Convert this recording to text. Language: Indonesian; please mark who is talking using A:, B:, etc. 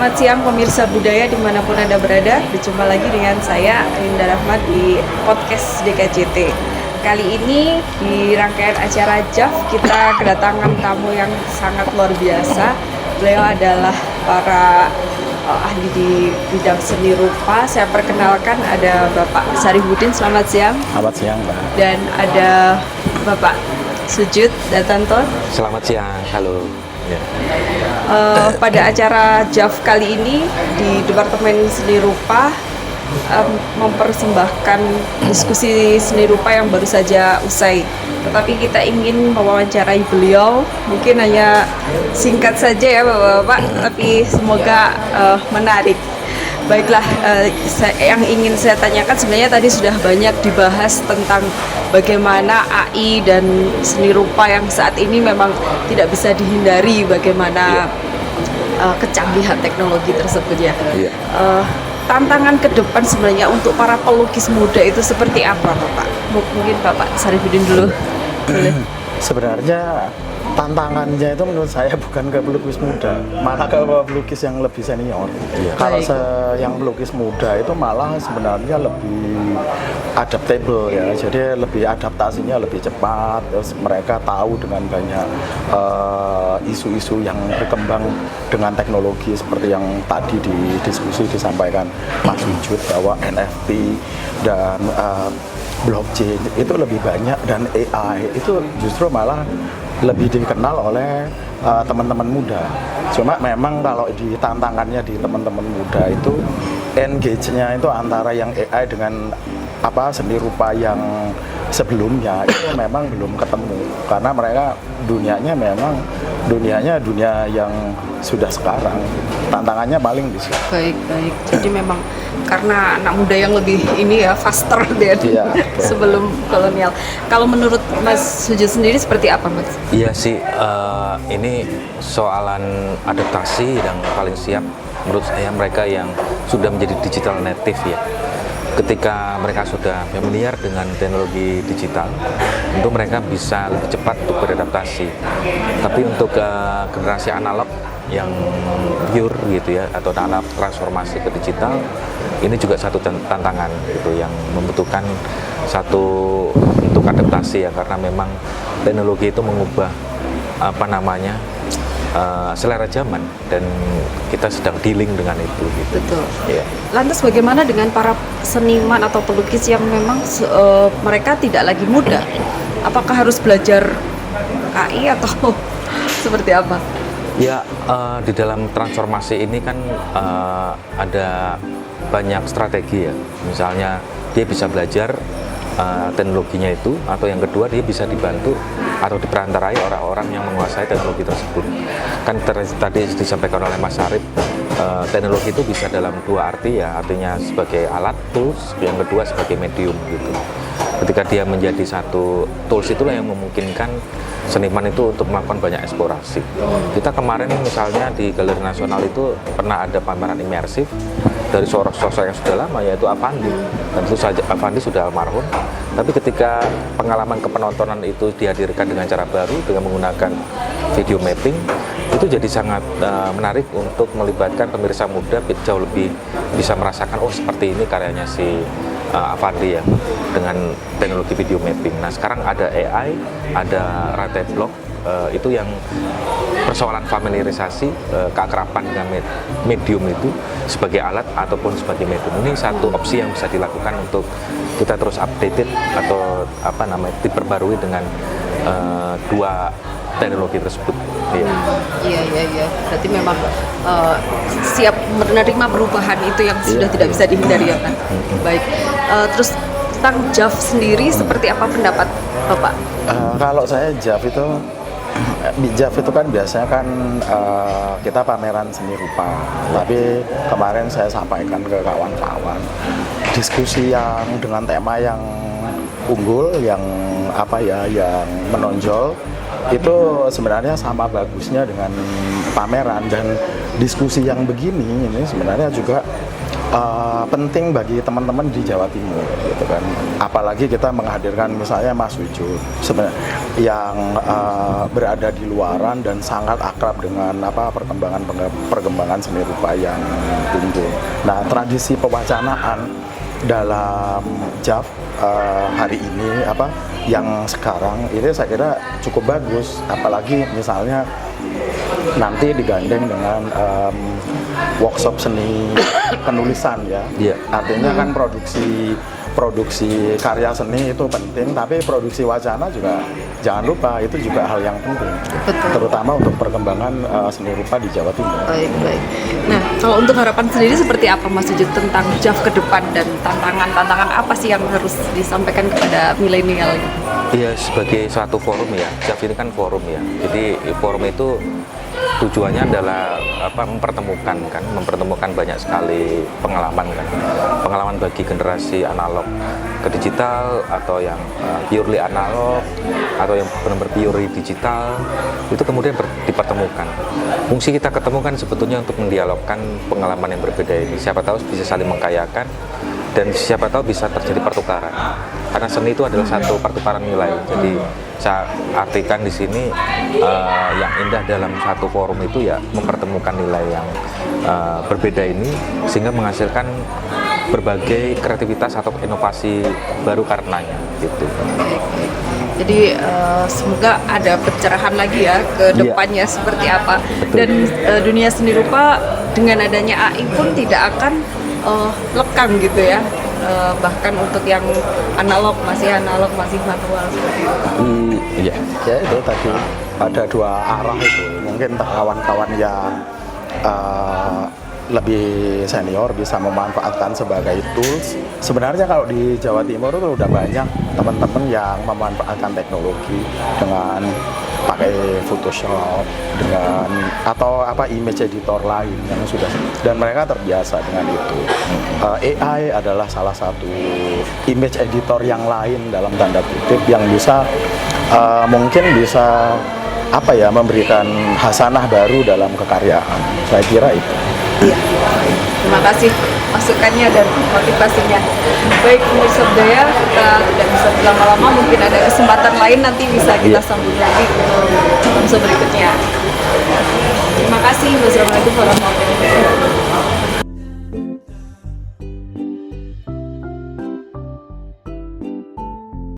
A: Selamat siang pemirsa budaya dimanapun Anda berada. Berjumpa lagi dengan saya Linda Rahmat di podcast DKJT. Kali ini di rangkaian acara JAF kita kedatangan tamu yang sangat luar biasa. Beliau adalah para ahli di bidang seni rupa. Saya perkenalkan ada Bapak Sarifudin, selamat siang.
B: Selamat siang, Mbak.
A: Dan ada Bapak Sujud Datanto.
B: Selamat siang, halo. Ya.
A: Pada acara JAF kali ini di Departemen Seni Rupa mempersembahkan diskusi seni rupa yang baru saja usai. Tetapi kita ingin mewawancarai beliau, mungkin hanya singkat saja ya Bapak-Bapak, tapi semoga menarik. Baiklah, yang ingin saya tanyakan sebenarnya tadi sudah banyak dibahas tentang bagaimana AI dan seni rupa yang saat ini memang tidak bisa dihindari bagaimana kecanggihan teknologi tersebut ya. Tantangan ke depan sebenarnya untuk para pelukis muda itu seperti apa Bapak? Mungkin Bapak Sarifudin dulu. Boleh.
B: Sebenarnya tantangannya itu menurut saya bukan ke pelukis muda, malah ke pelukis yang lebih senior. Kalau yang pelukis muda itu malah sebenarnya lebih adaptable ya, jadi lebih adaptasinya lebih cepat. Terus mereka tahu dengan banyak isu-isu yang berkembang dengan teknologi seperti yang tadi di diskusi disampaikan Mas Wujud bahwa NFT dan blockchain itu lebih banyak, dan AI itu justru malah lebih dikenal oleh teman-teman muda. Cuma memang kalau di tantangannya di teman-teman muda itu engage-nya itu antara yang AI dengan seni rupa yang sebelumnya itu memang belum ketemu, karena mereka dunianya memang dunia yang sudah sekarang. Tantangannya paling di situ.
A: Baik. Jadi memang karena anak muda yang lebih ini ya faster dari sebelum kolonial. Kalau menurut Mas Sujud sendiri seperti apa Mas?
C: Iya sih, ini soalan adaptasi yang paling siap menurut saya mereka yang sudah menjadi digital native ya. Ketika mereka sudah familiar dengan teknologi digital, tentu mereka bisa lebih cepat untuk beradaptasi. Tapi untuk generasi analog yang pure gitu ya, atau dalam transformasi ke digital, ini juga satu tantangan gitu yang membutuhkan satu untuk adaptasi ya, karena memang teknologi itu mengubah selera zaman, dan kita sedang dealing dengan itu gitu.
A: Betul.
C: Ya.
A: Lantas bagaimana dengan para seniman atau pelukis yang memang mereka tidak lagi muda? Apakah harus belajar AI atau seperti apa?
C: Ya, di dalam transformasi ini kan ada banyak strategi ya. Misalnya dia bisa belajar teknologinya itu, atau yang kedua dia bisa dibantu atau diperantarai orang-orang yang menguasai teknologi tersebut. Kan tadi disampaikan oleh Mas Sarif, teknologi itu bisa dalam dua arti ya, artinya sebagai alat, tools, yang kedua sebagai medium gitu. Ketika dia menjadi satu tools, itulah yang memungkinkan seniman itu untuk melakukan banyak eksplorasi. Kita kemarin misalnya di Galeri Nasional itu pernah ada pameran imersif dari sosok yang sudah lama, yaitu Avandi. Dan itu saja Avandi sudah almarhum, tapi ketika pengalaman kepenontonan itu dihadirkan dengan cara baru dengan menggunakan video mapping, itu jadi sangat menarik untuk melibatkan pemirsa muda jauh lebih bisa merasakan, oh seperti ini karyanya si Avandi ya, dengan teknologi video mapping. Nah sekarang ada AI, ada Rate Block, itu yang persoalan familiarisasi, keakraban dengan medium itu sebagai alat ataupun sebagai medium. Ini satu opsi yang bisa dilakukan untuk kita terus updated atau diperbarui dengan dua teknologi tersebut.
A: Iya. Berarti memang siap menerima perubahan itu yang sudah tidak bisa dihindari ya kan. Baik. Terus tentang JAF sendiri seperti apa pendapat Bapak?
B: Kalau saya JAF itu kan biasanya kan kita pameran seni rupa, tapi kemarin saya sampaikan ke kawan-kawan diskusi yang dengan tema yang unggul, yang yang menonjol itu sebenarnya sama bagusnya dengan pameran, dan diskusi yang begini ini sebenarnya juga penting bagi teman-teman di Jawa Timur gitu kan, apalagi kita menghadirkan misalnya Mas Wujud sebenarnya yang berada di luaran dan sangat akrab dengan perkembangan seni rupa yang tumbuh. Nah, tradisi pewacanaan dalam JAV hari ini yang sekarang ini saya kira cukup bagus, apalagi misalnya nanti digandeng dengan workshop seni penulisan ya.
C: Iya.
B: Artinya kan produksi karya seni itu penting, tapi produksi wacana juga jangan lupa, itu juga hal yang penting.
A: Betul.
B: Terutama untuk perkembangan seni rupa di Jawa Timur.
A: Baik. Nah, kalau untuk harapan sendiri seperti apa Mas Wujud tentang JAV ke depan dan tantangan apa sih yang harus disampaikan kepada milenial?
C: Iya, sebagai suatu forum ya, JAV ini kan forum ya. Jadi forum itu tujuannya adalah mempertemukan banyak sekali pengalaman kan, pengalaman bagi generasi analog ke digital atau yang purely analog atau yang benar-benar purely digital, itu kemudian dipertemukan. Fungsi kita ketemu kan sebetulnya untuk mendialogkan pengalaman yang berbeda ini, siapa tahu bisa saling mengkayakan dan siapa tahu bisa terjadi pertukaran, karena seni itu adalah satu pertukaran nilai. Jadi saya artikan di sini yang indah dalam satu forum itu ya mempertemukan nilai yang berbeda ini sehingga menghasilkan berbagai kreativitas atau inovasi baru karenanya gitu.
A: Jadi semoga ada pencerahan lagi ya ke depannya seperti apa.
C: Betul.
A: Dan dunia seni rupa dengan adanya AI pun tidak akan lekang gitu ya. Bahkan untuk yang analog masih manual seperti itu.
C: Iya.
B: Ya itu tadi ada dua arah itu. Mungkin kawan-kawan yang lebih senior bisa memanfaatkan sebagai tools. Sebenarnya kalau di Jawa Timur itu udah banyak teman-teman yang memanfaatkan teknologi dengan pakai Photoshop atau image editor lain yang sudah, dan mereka terbiasa dengan itu. AI adalah salah satu image editor yang lain dalam tanda kutip yang bisa mungkin bisa memberikan hasanah baru dalam kekaryaan. Saya kira itu.
A: Iya. Terima kasih masukannya dan motivasinya. Baik, pemirsa budaya, kita tidak bisa berlama-lama, mungkin ada kesempatan lain nanti bisa kita sambung lagi untuk berikutnya. Terima kasih. Wassalamualaikum warahmatullahi wabarakatuh.